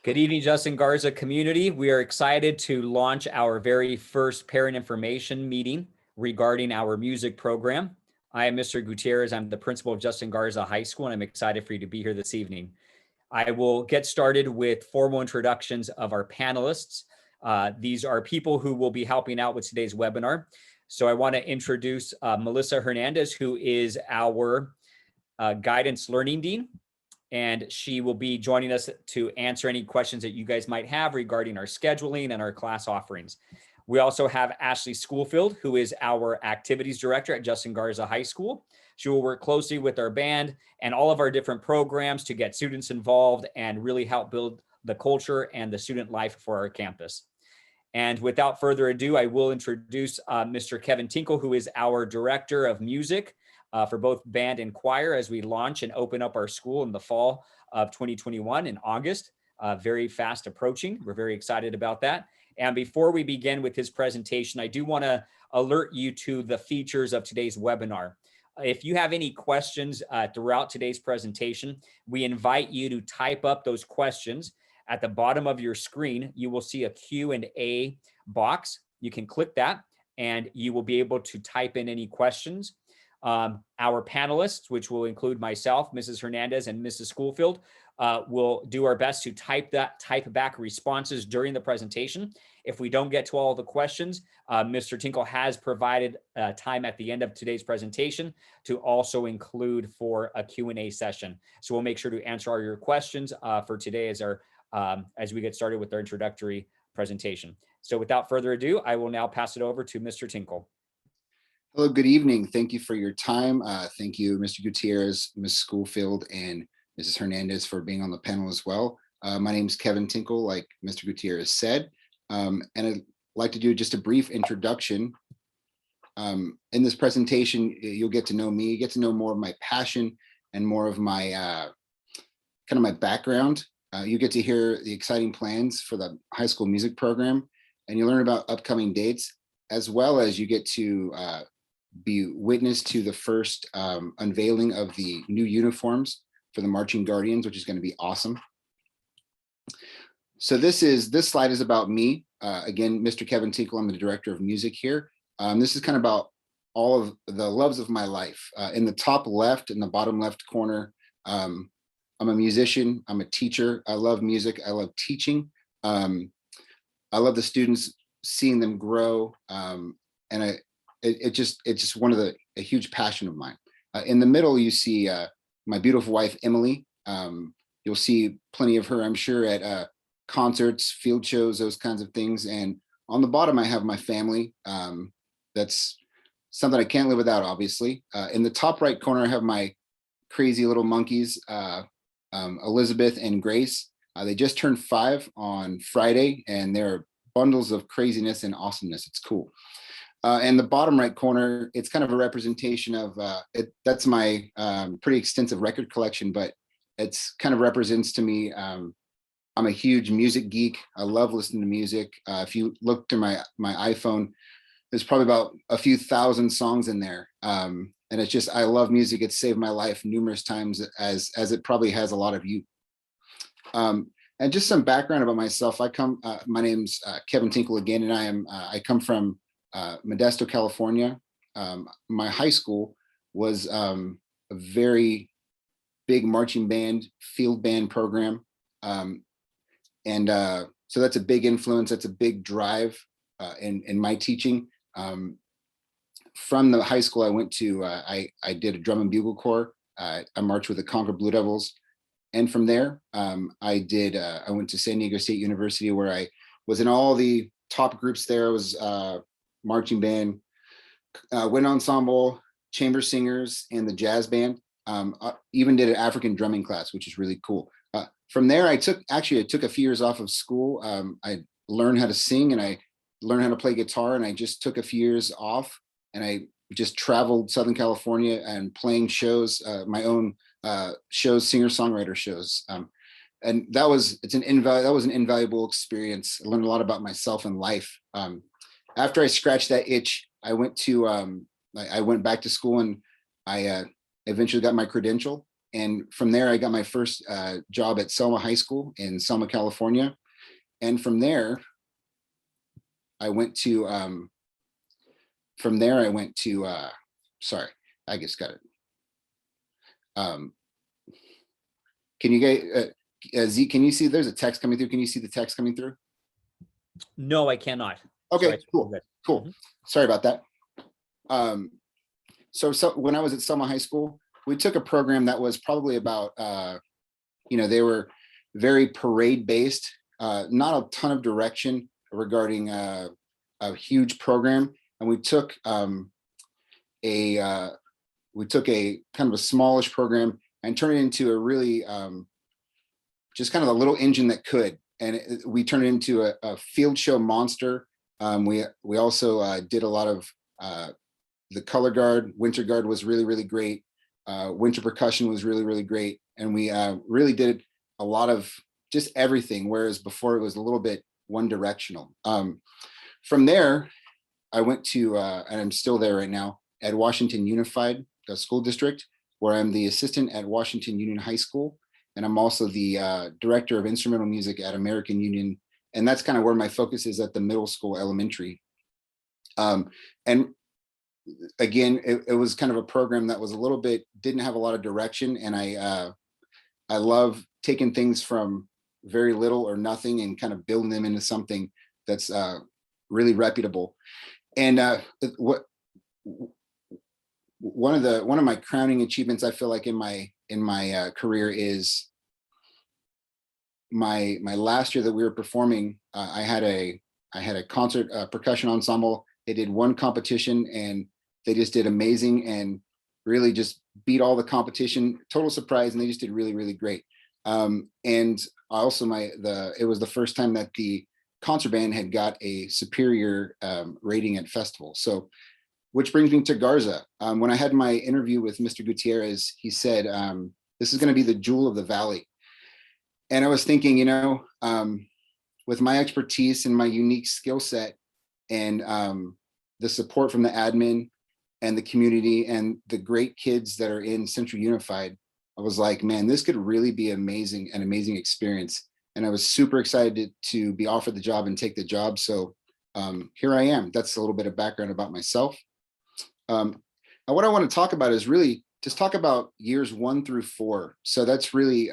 Good evening, Justin Garza community. We are excited to launch our very first parent information meeting regarding our music program. I am Mr. Gutierrez. I'm the principal of Justin Garza High School, and I'm excited for you to be here this evening. I will get started with formal introductions of our panelists. These are people who will be helping out with today's webinar. So I want to introduce Melissa Hernandez, who is our Guidance Learning Dean. And she will be joining us to answer any questions that you guys might have regarding our scheduling and our class offerings. We also have Ashley Schoolfield, who is our activities director at Justin Garza High School. She will work closely with our band and all of our different programs to get students involved and really help build the culture and the student life for our campus. And without further ado, I will introduce Mr. Kevin Tinkle, who is our director of music for both band and choir as we launch and open up our school in the fall of 2021 in August. Very fast approaching. We're very excited about that. And before we begin with his presentation, I do want to alert you to the features of today's webinar. If you have any questions throughout today's presentation, we invite you to type up those questions. At the bottom of your screen, you will see a Q&A box. You can click that and you will be able to type in any questions. Our panelists, which will include myself, Mrs. Hernandez, and Mrs. Schoolfield, will do our best to type back responses during the presentation. If we don't get to all the questions, Mr. Tinkle has provided time at the end of today's presentation to also include for a Q&A session. So we'll make sure to answer all your questions for today as we get started with our introductory presentation. So without further ado, I will now pass it over to Mr. Tinkle. Hello, good evening. Thank you for your time. Thank you, Mr. Gutierrez, Ms. Schoolfield, and Mrs. Hernandez for being on the panel as well. My name is Kevin Tinkle, like Mr. Gutierrez said, and I'd like to do just a brief introduction. In this presentation, you'll get to know me, get to know more of my passion and more of my kind of my background. You get to hear the exciting plans for the high school music program, and you learn about upcoming dates, as well as you get to be witness to the first unveiling of the new uniforms for the Marching Guardians, which is going to be awesome. So this slide is about me. Again, Mr. Kevin Tinkle, I'm the director of music here. This is kind of about all of the loves of my life. In the top left and the bottom left corner, I'm a musician, I'm a teacher. I love music, I love teaching. I love the students, seeing them grow, and it's just one of a huge passion of mine. In the middle, you see my beautiful wife, Emily. You'll see plenty of her, I'm sure, at concerts, field shows, those kinds of things. And on the bottom, I have my family. That's something I can't live without, obviously. In the top right corner, I have my crazy little monkeys, Elizabeth and Grace. They just turned 5 on Friday, and they're bundles of craziness and awesomeness. It's cool. And the bottom right corner, it's kind of a representation of, that's my pretty extensive record collection, but it's kind of represents to me, I'm a huge music geek. I love listening to music. If you look through my iPhone, there's probably about a few thousand songs in there. And it's just, I love music. It's saved my life numerous times, as it probably has a lot of you. And just some background about myself. My name's Kevin Tinkle again, and I come from Modesto, California. My high school was a very big marching band, field band program. So that's a big influence, that's a big drive in my teaching. From the high school I went to, I did a drum and bugle corps. I marched with the Concord Blue Devils. And from there, I went to San Diego State University, where I was in all the top groups there. I was marching band, wind ensemble, chamber singers, and the jazz band. Even did an African drumming class, which is really cool. From there, I took a few years off of school. I learned how to sing and I learned how to play guitar, and I just took a few years off, and I just traveled Southern California and playing shows, my own shows, singer-songwriter shows. And that was an invaluable experience. I learned a lot about myself and life. After I scratched that itch, I went back to school, and I eventually got my credential. And from there, I got my first job at Selma High School in Selma, California. And from there, I went to, sorry, I just got it. Can you guys, Z, can you see there's a text coming through? Can you see the text coming through? No, I cannot. Okay, Sorry. cool, cool. Sorry about that. So when I was at Selma High School, we took a program that was probably about, they were very parade based, not a ton of direction regarding a huge program. And we took a kind of a smallish program and turned it into a really just kind of a little engine that could. And we turned it into a field show monster. We also did a lot of the color guard. Winter guard was really, really great. Winter percussion was really, really great. And we really did a lot of just everything, whereas before it was a little bit one directional. From there, I went to, and I'm still there right now, at Washington Unified School District, where I'm the assistant at Washington Union High School. And I'm also the director of instrumental music at American Union. And that's kind of where my focus is at the middle school, elementary. And again, it was kind of a program that was a little bit, didn't have a lot of direction. And I love taking things from very little or nothing and kind of building them into something that's really reputable. And one of my crowning achievements, I feel like in my career, is my last year that we were performing. I had a concert percussion ensemble. They did one competition and they just did amazing and really just beat all the competition. Total surprise, and they just did really, really great. And also it was the first time that the concert band had got a superior rating at festival. So, which brings me to Garza. When I had my interview with Mr. Gutierrez, he said, this is going to be the jewel of the valley. And I was thinking, with my expertise and my unique skill set and the support from the admin and the community and the great kids that are in Central Unified, I was like, man, this could really be an amazing experience. And I was super excited to be offered the job and take the job. So here I am. That's a little bit of background about myself. And what I want to talk about is really just talk about years 1 through 4. So that's really,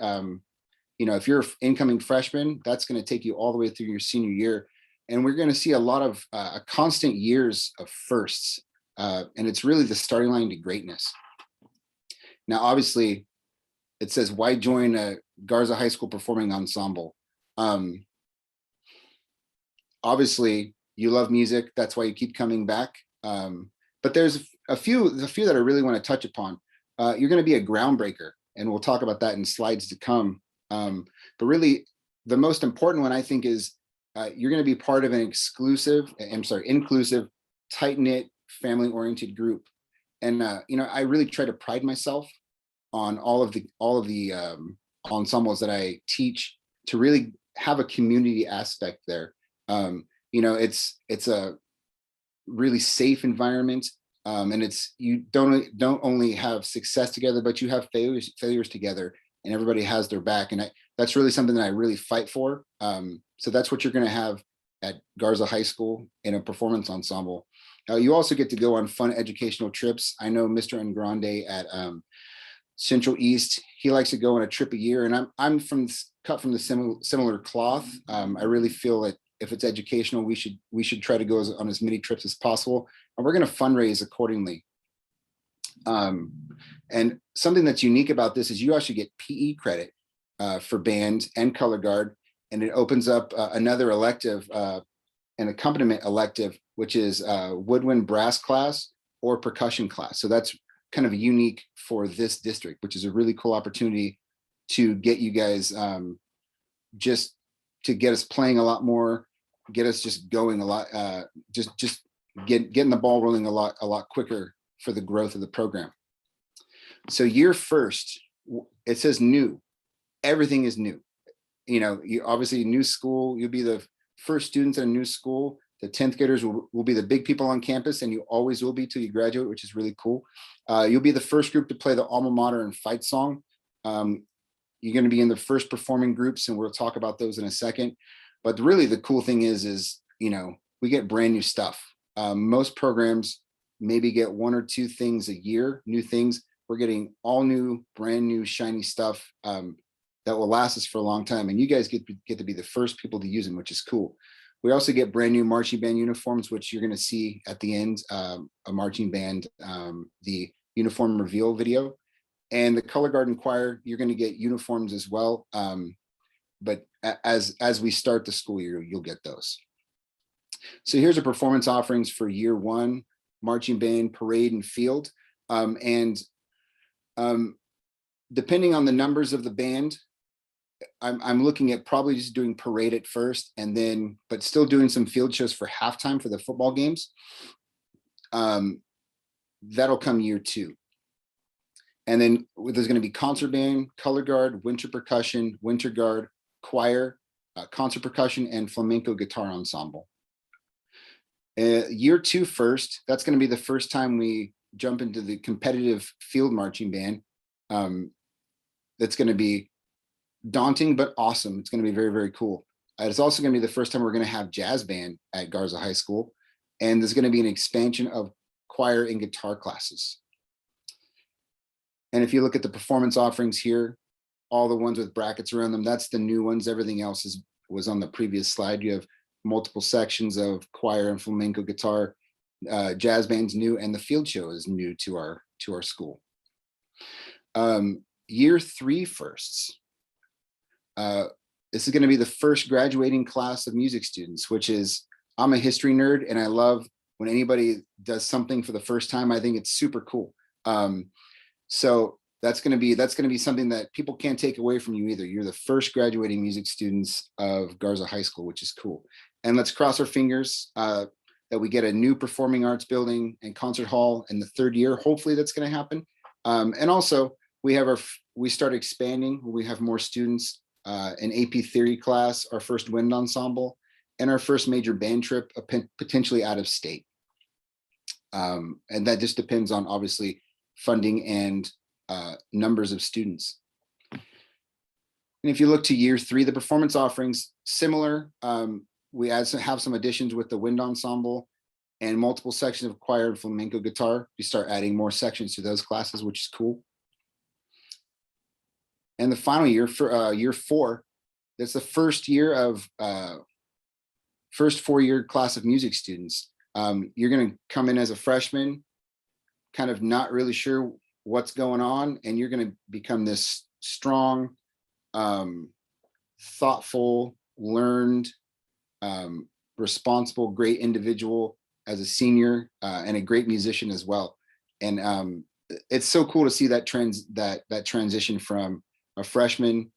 if you're an incoming freshman, that's going to take you all the way through your senior year. And we're going to see a lot of constant years of firsts. And it's really the starting line to greatness. Now, obviously, it says, why join a Garza High School performing ensemble? Obviously, you love music. That's why you keep coming back. But there's a few that I really want to touch upon. You're going to be a groundbreaker, and we'll talk about that in slides to come. But really, the most important one, I think, is you're going to be part of an inclusive, tight-knit, family-oriented group. And I really try to pride myself on all of the ensembles that I teach to really have a community aspect there. It's a really safe environment, and you don't only have success together, but you have failures together, and everybody has their back. And that's really something that I really fight for. So that's what you're going to have at Garza High School in a performance ensemble. You also get to go on fun educational trips. I know Mr. Ngrande at Central East, he likes to go on a trip a year, and I'm cut from the similar cloth. I really feel that if it's educational, we should try to go on as many trips as possible, and we're going to fundraise accordingly. And something that's unique about this is you actually get PE credit for band and color guard, and it opens up another elective, an accompaniment elective, which is woodwind brass class or percussion class. So that's kind of unique for this district, which is a really cool opportunity to get you guys just to get us playing a lot more, get us just going a lot, just getting the ball rolling a lot quicker for the growth of the program. So year first, it says new. Everything is new. You obviously new school, you'll be the first students in a new school. The 10th graders will be the big people on campus, and you always will be till you graduate, which is really cool. You'll be the first group to play the alma mater and fight song. You're going to be in the first performing groups, and we'll talk about those in a second. But really the cool thing is, you know, we get brand new stuff. Most programs maybe get 1 or 2 things a year, new things. We're getting all new, brand new, shiny stuff that will last us for a long time. And you guys get to be the first people to use them, which is cool. We also get brand new marching band uniforms, which you're going to see at the end, a marching band, the uniform reveal video. And the Color Garden Choir, you're going to get uniforms as well. But as we start the school year, you'll get those. So here's the performance offerings for year 1, marching band, parade, and field. Depending on the numbers of the band, I'm looking at probably just doing parade at first, and then, but still doing some field shows for halftime for the football games. That'll come year 2. And then there's going to be concert band, color guard, winter percussion, winter guard, choir, concert percussion, and flamenco guitar ensemble. Year 2 first, that's going to be the first time we jump into the competitive field marching band. That's going to be daunting, but awesome. It's going to be very, very cool. It's also going to be the first time we're going to have jazz band at Garza High School. And there's going to be an expansion of choir and guitar classes. And if you look at the performance offerings here, all the ones with brackets around them, that's the new ones. Everything else was on the previous slide. You have multiple sections of choir and flamenco guitar. Jazz band's new, and the field show is new to our school. Year 3 firsts. This is going to be the first graduating class of music students, which is, I'm a history nerd, and I love when anybody does something for the first time. I think it's super cool. So that's going to be something that people can't take away from you either. You're the first graduating music students of Garza High School, which is cool. And let's cross our fingers that we get a new performing arts building and concert hall in the 3rd year. Hopefully that's going to happen. And also we start expanding. We have more students, an AP theory class, our first wind ensemble, and our first major band trip, potentially out of state. And that just depends on obviously funding and numbers of students. And if you look to year 3, the performance offerings, similar. We have some additions with the wind ensemble and multiple sections of choir and flamenco guitar. We start adding more sections to those classes, which is cool. And the final year, for year 4, that's the first year of first 4-year class of music students. You're going to come in as a freshman, kind of not really sure what's going on, and you're going to become this strong, thoughtful, learned, responsible, great individual as a senior, and a great musician as well. And it's so cool to see that transition from a freshman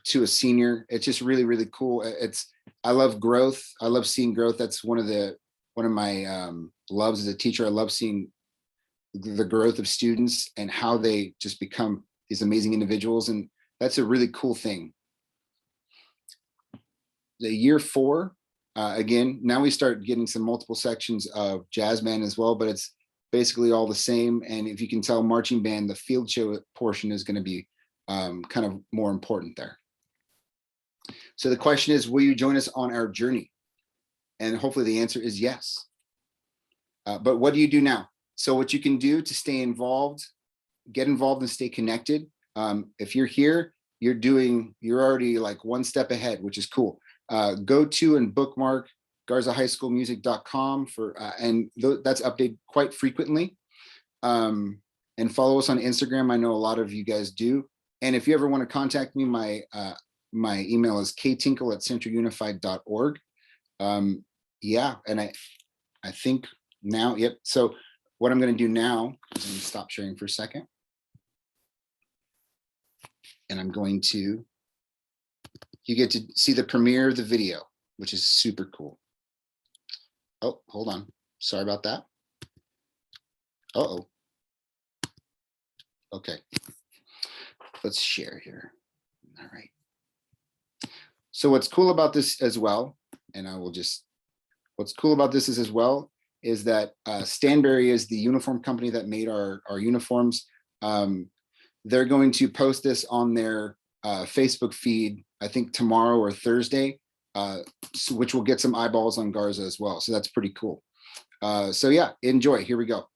to a senior. It's just really, really cool. I love growth. I love seeing growth. That's one of my loves as a teacher. I love seeing the growth of students and how they just become these amazing individuals. And that's a really cool thing. The year 4, again, now we start getting some multiple sections of jazz band as well, but it's basically all the same. And if you can tell, marching band, the field show portion is going to be kind of more important there. So the question is, will you join us on our journey? And hopefully the answer is yes. But what do you do now? So what you can do to stay involved, get involved and stay connected. If you're here, you're already like one step ahead, which is cool. Go to and bookmark garzahighschoolmusic.com and that's updated quite frequently. And follow us on Instagram. I know a lot of you guys do. And if you ever want to contact me, my email is ktinkle@centralunified.org. Yeah, and I think now, yep. So what I'm going to do now is I'm going to stop sharing for a second. And I'm going to, you get to see the premiere of the video, which is super cool. Oh, hold on. Sorry about that. Uh-oh. Okay. Let's share here. All right. So what's cool about this as well, and what's cool about this as well is that Stanberry is the uniform company that made our uniforms. they're going to post this on their Facebook feed, I think tomorrow or Thursday, which will get some eyeballs on Garza as well. So that's pretty cool. So yeah, enjoy. Here we go.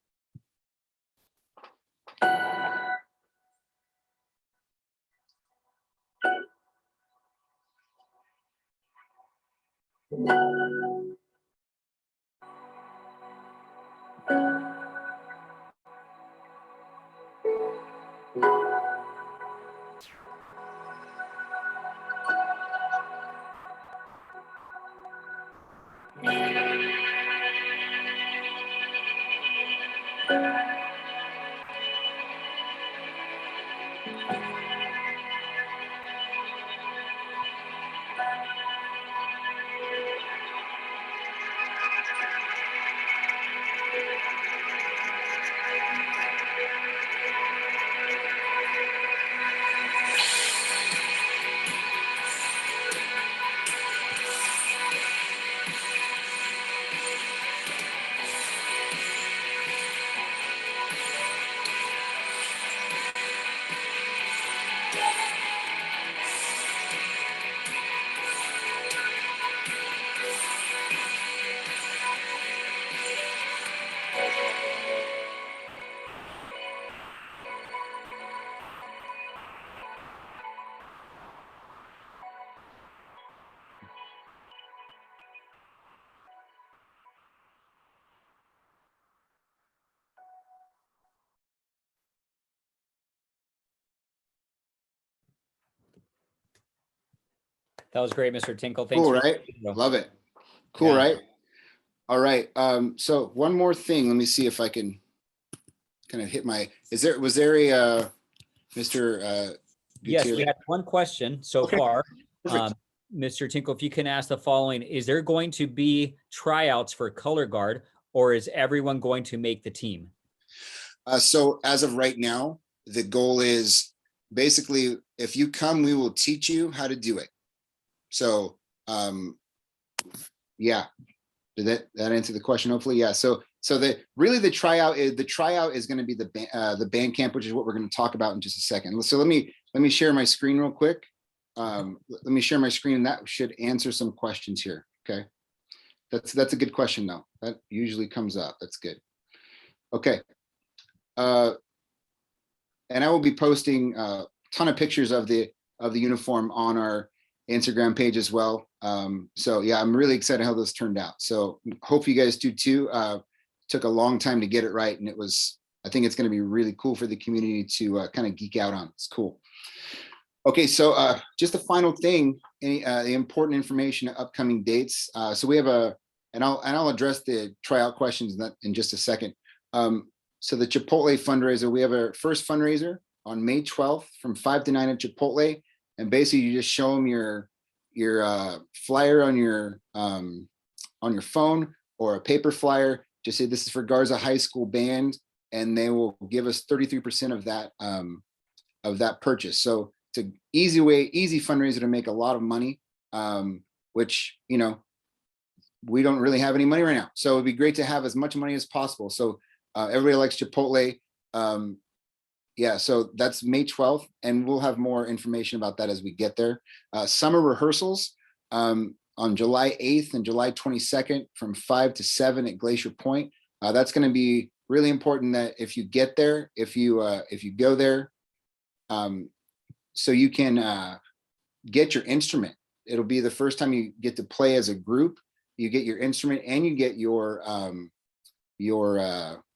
That was great, Mr. Tinkle. Thanks Cool, for right? Love it. Cool, Yeah. right? All right. So one more thing. Let me see if I can kind of hit my. Was there a Mr. Yes, we Gutierrez? had one question so Okay, far. perfect. Mr. Tinkle, if you can ask the following, is there going to be tryouts for color guard, or is everyone going to make the team? So as of right now, the goal is basically, if you come, we will teach you how to do it. So yeah, did that answer the question? Hopefully, yeah. So the tryout is going to be the band camp, which is what we're going to talk about in just a second. So let me share my screen real quick. Let me share my screen, and that should answer some questions here. Okay, that's a good question though. That usually comes up. That's good. Okay. And I will be posting a ton of pictures of the uniform on our Instagram page as well. So yeah, I'm really excited how this turned out. So hope you guys do too. Took a long time to get it right, and I think it's going to be really cool for the community to kind of geek out on. It's cool. Okay, so just the final thing, the important information, upcoming dates. So we have and I'll address the tryout questions in just a second. So the Chipotle fundraiser, we have our first fundraiser on May 12th from 5 to 9 at Chipotle. And basically you just show them your flyer on your phone or a paper flyer. Just say this is for Garza High School Band, and they will give us 33% of that purchase. So it's an easy fundraiser to make a lot of money, which, you know, we don't really have any money right now. So it'd be great to have as much money as possible. So everybody likes Chipotle. Yeah, so that's May 12th, and we'll have more information about that as we get there. Summer rehearsals on July 8th and July 22nd from 5 to 7 at Glacier Point. That's going to be really important that if you get there, if you go there, so you can get your instrument. It'll be the first time you get to play as a group. You get your instrument and you get your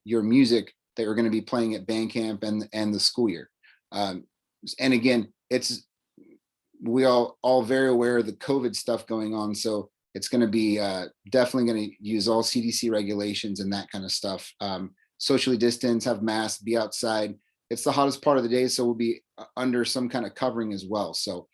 music that you're going to be playing at band camp and the school year. And again, we all very aware of the COVID stuff going on. So it's going to be definitely going to use all CDC regulations and that kind of stuff. Socially distance, have masks, be outside. It's the hottest part of the day, so we'll be under some kind of covering as well. So,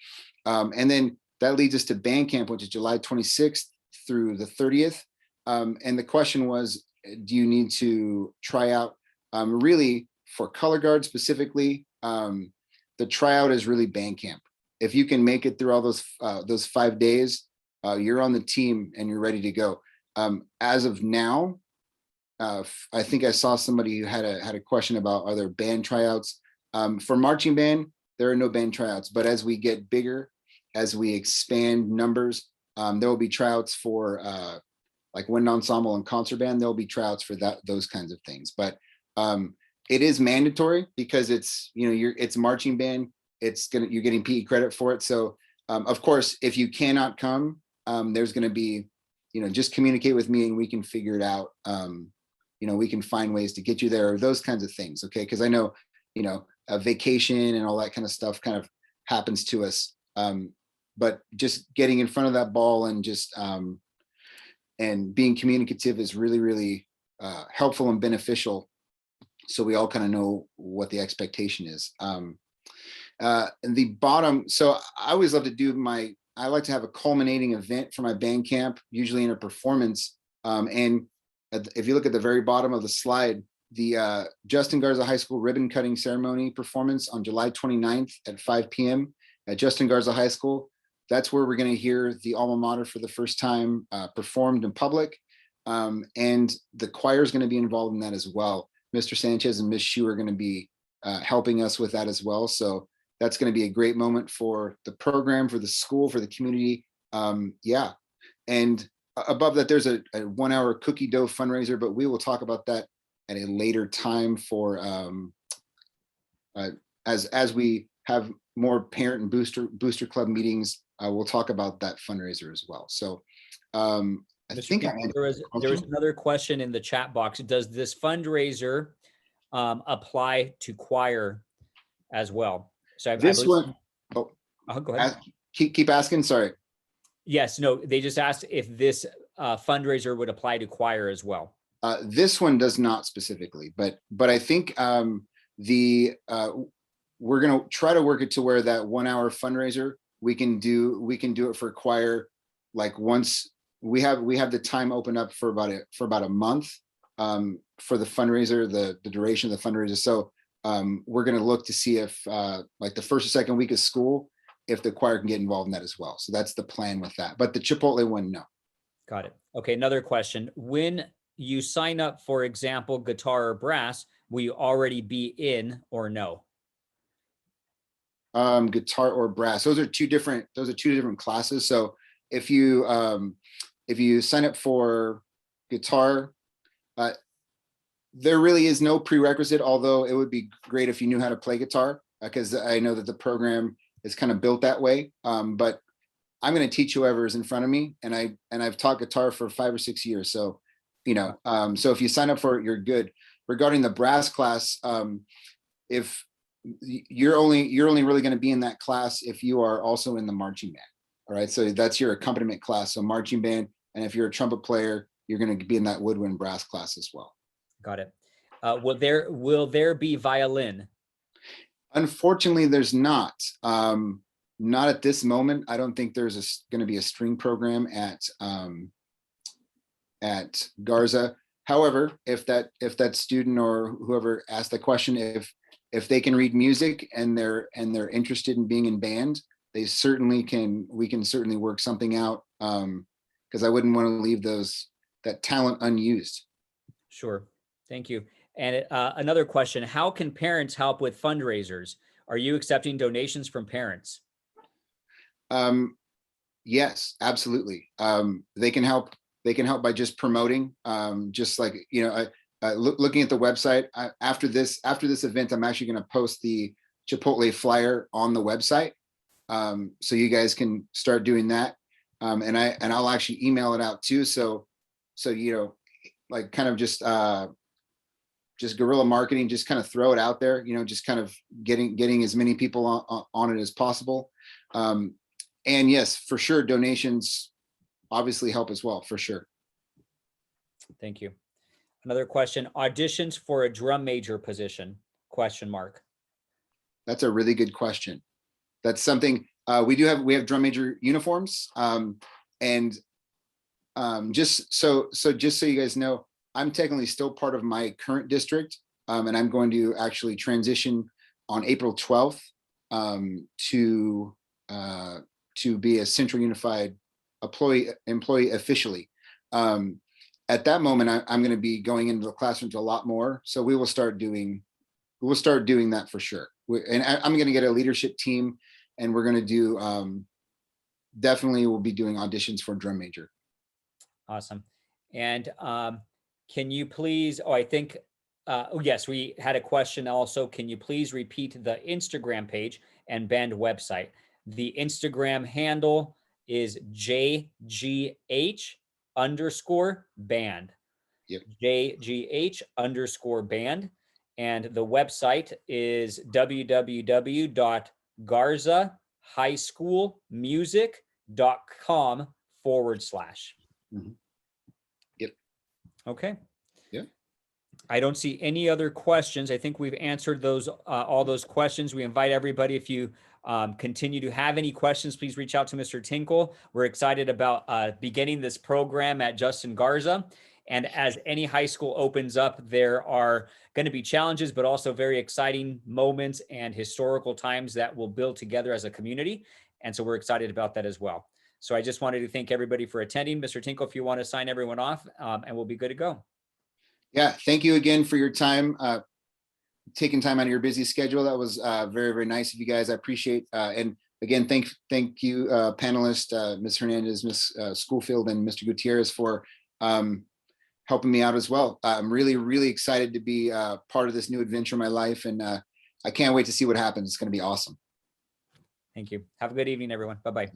and then that leads us to band camp, which is July 26th through the 30th. And the question was, do you need to try out? Really, for color guard specifically, the tryout is really band camp. If you can make it through all those 5 days, you're on the team and you're ready to go. As of now, I think I saw somebody who had a question about, are there band tryouts? For marching band, there are no band tryouts, but as we get bigger, as we expand numbers, there will be tryouts for like wind ensemble and concert band. There'll be tryouts for those kinds of things. But it is mandatory because it's, you know, it's marching band. You're getting PE credit for it. So of course, if you cannot come, there's going to be, you know, just communicate with me and we can figure it out. You know, we can find ways to get you there, or those kinds of things. Okay. Cause I know, you know, a vacation and all that kind of stuff kind of happens to us. But just getting in front of that ball and just, and being communicative is really, really helpful and beneficial. So we all kind of know what the expectation is. And the bottom, so I always love to do I like to have a culminating event for my band camp, usually in a performance. And if you look at the very bottom of the slide, the Justin Garza High School ribbon cutting ceremony performance on July 29th at 5 p.m. at Justin Garza High School. That's where we're going to hear the alma mater for the first time performed in public. And the choir is going to be involved in that as well. Mr. Sanchez and Ms. Shu are going to be helping us with that as well. So that's going to be a great moment for the program, for the school, for the community. Yeah. And above that, there's a 1 hour cookie dough fundraiser, but we will talk about that at a later time for as we have more parent and booster club meetings, we'll talk about that fundraiser as well. So I think there was another question in the chat box. Does this fundraiser apply to choir as well? So this one, go ahead. Keep asking. Sorry. Yes, no, they just asked if this fundraiser would apply to choir as well. This one does not specifically, but I think we're going to try to work it to where that 1 hour fundraiser we can do it for choir. Like once we have the time opened up for about a month for the fundraiser, the duration of the fundraiser. So we're going to look to see if like the first or second week of school, if the choir can get involved in that as well. So that's the plan with that. But the Chipotle one, no. Got it. Okay, another question. When you sign up, for example, guitar or brass, will you already be in or no? Guitar or brass. Those are two different classes. So if you sign up for guitar, there really is no prerequisite, although it would be great if you knew how to play guitar, because I know that the program is kind of built that way. But I'm going to teach whoever is in front of me, and I've taught guitar for 5 or 6 years. So, you know, so if you sign up for it, you're good. Regarding the brass class, if you're only really going to be in that class if you are also in the marching band. All right, so that's your accompaniment class. So marching band, and if you're a trumpet player, you're going to be in that woodwind brass class as well. Got it. Will there be violin? Unfortunately, there's not. Not at this moment. I don't think there's going to be a string program at Garza. However, if that student or whoever asked the question, if they can read music and they're interested in being in band, they certainly can. We can certainly work something out, because I wouldn't want to leave that talent unused. Sure. Thank you. And another question: how can parents help with fundraisers? Are you accepting donations from parents? Yes, absolutely. They can help. They can help by just promoting. Just like, you know, looking at the website after this event, I'm actually going to post the Chipotle flyer on the website, so you guys can start doing that. And I'll actually email it out too. So you know, like kind of just guerrilla marketing, just kind of throw it out there. You know, just kind of getting as many people on it as possible. And yes, for sure, donations obviously help as well, for sure. Thank you. Another question: auditions for a drum major position? ? That's a really good question. That's something we have drum major uniforms, and just so you guys know, I'm technically still part of my current district, and I'm going to actually transition on April 12th to be a Central Unified employee officially. At that moment, I'm going to be going into the classrooms a lot more. So we will start doing we'll start doing that for sure. And I'm going to get a leadership team, and we're going to do, definitely we'll be doing auditions for drum major. Awesome. And can you please, oh, I think, oh yes, we had a question also. Can you please repeat the Instagram page and band website? The Instagram handle is JGH_band. Yep. JGH_band. And the website is www.garzahighschoolmusic.com/. Mhm. Yep. Okay. Yeah. I don't see any other questions. I think we've answered those, all those questions. We invite everybody, if you continue to have any questions, please reach out to Mr. Tinkle. We're excited about beginning this program at Justin Garza. And as any high school opens up, there are going to be challenges, but also very exciting moments and historical times that will build together as a community. And so we're excited about that as well. So I just wanted to thank everybody for attending. Mr. Tinkle, if you want to sign everyone off, and we'll be good to go. Yeah. Thank you again for your time, taking time out of your busy schedule. That was very, very nice of you guys. I appreciate, and again, thank you, panelists, Ms. Hernandez, Ms. Schoolfield, and Mr. Gutierrez for helping me out as well. I'm really, really excited to be part of this new adventure in my life, and I can't wait to see what happens. It's going to be awesome. Thank you. Have a good evening, everyone. Bye-bye.